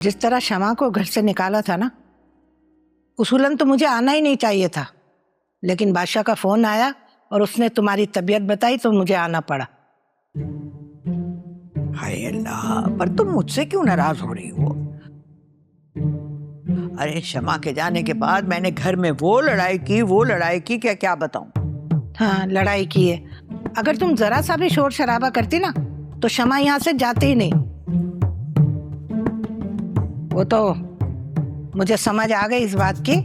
जिस तरह शमा को घर से निकाला था ना, उसूलन तो मुझे आना ही नहीं चाहिए था, लेकिन बादशाह का फोन आया और उसने तुम्हारी तबीयत बताई तो मुझे आना पड़ा। हाय अल्लाह, पर तुम मुझसे क्यों नाराज हो रही हो? अरे शमा के जाने के बाद मैंने घर में वो लड़ाई की क्या क्या बताऊं। हाँ, लड़ाई की है। अगर तुम जरा सा भी शोर शराबा करती ना तो शमा यहाँ से जाती ही नहीं। वो तो मुझे समझ आ गई इस बात की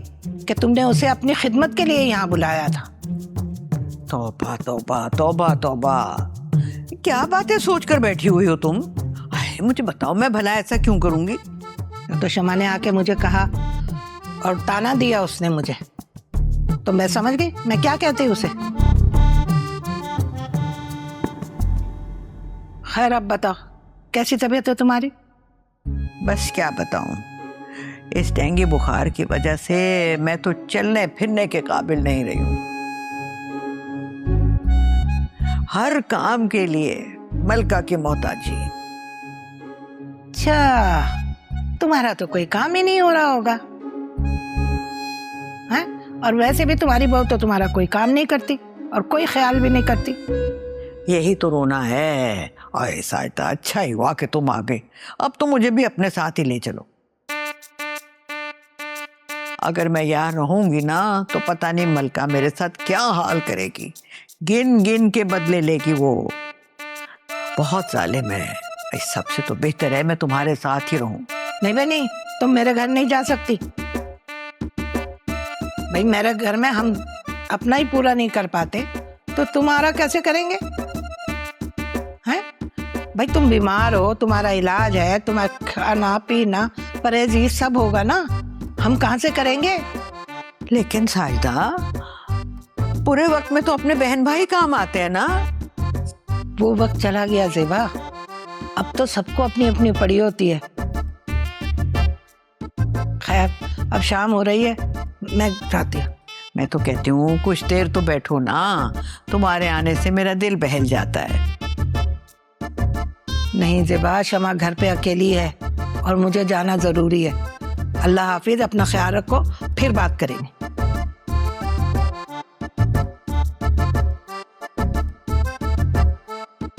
कि तुमने उसे अपनी खिदमत के लिए यहाँ बुलाया था। तौबा तौबा तौबा तौबा, क्या बातें सोच कर बैठी हुई हो तुम? मुझे बताओ, मैं भला ऐसा क्यों करूंगी? तो शमा ने आके मुझे कहा और ताना दिया उसने मुझे, तो मैं समझ गई मैं क्या कहती उसे। खैर अब बताओ, कैसी तबीयत है तुम्हारी? बस क्या बताऊं, इस डेंगू बुखार की वजह से मैं तो चलने फिरने के काबिल नहीं रही हूं। हर काम के लिए मलका की मोहताजी। अच्छा, तुम्हारा तो कोई काम ही नहीं हो रहा होगा है? और वैसे भी तुम्हारी बहू तो तुम्हारा कोई काम नहीं करती और कोई ख्याल भी नहीं करती। यही तो रोना है। अरे साइता, अच्छा ही हुआ कि तुम आ गई। अब तो मुझे भी अपने साथ ही ले चलो। अगर मैं यहाँ रहूंगी ना तो पता नहीं मलका मेरे साथ क्या हाल करेगी। गिन गिन के बदले लेगी वो। बहुत जालिम है। इस सबसे तो बेहतर है मैं तुम्हारे साथ ही रहूं। नहीं बनी, तुम मेरे घर नहीं जा सकती। भाई मेरे घर में हम अपना ही पूरा नहीं कर पाते तो तुम्हारा कैसे करेंगे? हैं? भाई तुम बीमार हो, तुम्हारा इलाज है, तुम्हारा खाना पीना परहेजी सब होगा ना, हम कहाँ से करेंगे? लेकिन साइदा, पूरे वक्त में तो अपने बहन भाई काम आते हैं ना। वो वक्त चला गया ज़ेबा, अब तो सबको अपनी अपनी पड़ी होती है। खैर अब शाम हो रही है, मैं जाती हूँ। मैं तो कहती हूँ कुछ देर तो बैठो ना, तुम्हारे आने से मेरा दिल बहल जाता है। नहीं ज़ेबा, शमा घर पे अकेली है और मुझे जाना जरूरी है। अल्लाह हाफिज, अपना ख्याल रखो, फिर बात करेंगे।